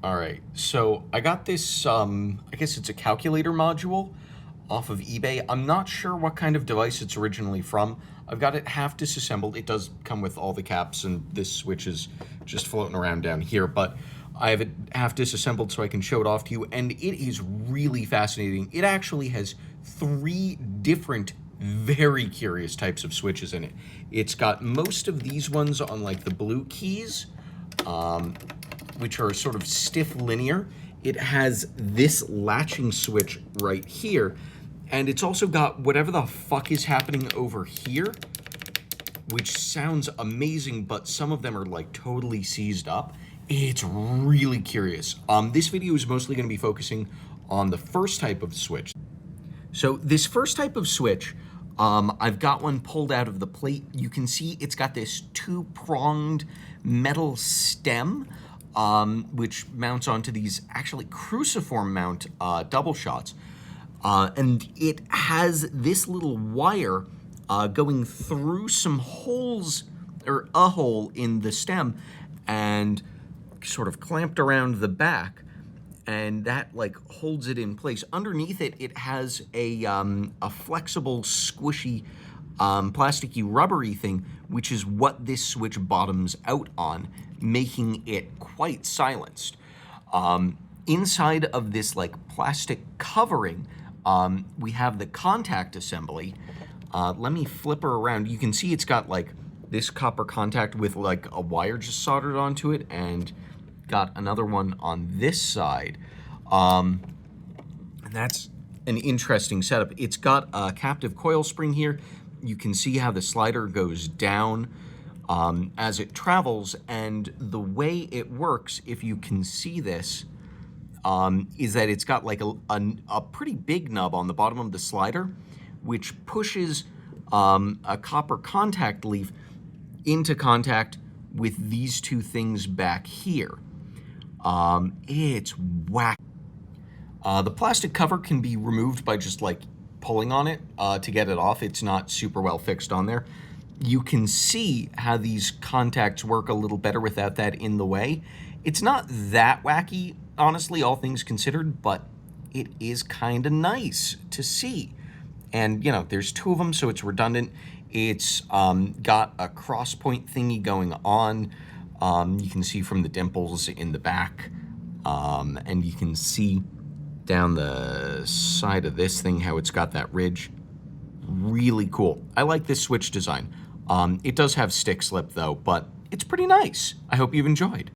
All right, so I got this, I guess it's a calculator module off of eBay. I'm not sure what kind of device it's originally from. I've got it half disassembled. It does come with all the caps, and this switch is just floating around down here, but I have it half disassembled so I can show it off to you, and it is really fascinating. It actually has 3 different very curious types of switches in it. It's got most of these ones on like the blue keys, which are sort of stiff linear. It has this latching switch right here, and it's also got whatever the fuck is happening over here, which sounds amazing, but some of them are like totally seized up. It's really curious. This video is mostly going to be focusing on the first type of switch. So this first type of switch, I've got one pulled out of the plate. You can see it's got this 2-pronged metal stem, which mounts onto these actually cruciform mount double shots. And it has this little wire going through some holes, or a hole in the stem, and sort of clamped around the back, and that like holds it in place. Underneath it, it has a flexible, squishy, plasticky, rubbery thing, which is what this switch bottoms out on, making it quite silenced. Inside of this like plastic covering, we have the contact assembly. Let me flip her around. You can see it's got like this copper contact with like a wire just soldered onto it, and got another one on this side. That's an interesting setup. It's got a captive coil spring here. You can see how the slider goes down as it travels, and the way it works, if you can see this, is that it's got like a pretty big nub on the bottom of the slider, which pushes a copper contact leaf into contact with these 2 things back here. It's whack. The plastic cover can be removed by just like pulling on it to get it off. It's not super well fixed on there. You can see how these contacts work a little better without that in the way. It's not that wacky, honestly, all things considered, but it is kind of nice to see. And, you know, there's 2 of them, so it's redundant. It's got a cross point thingy going on. You can see from the dimples in the back, and you can see down the side of this thing how it's got that ridge. Really cool. I like this switch design. It does have stick slip though, but it's pretty nice. I hope you've enjoyed.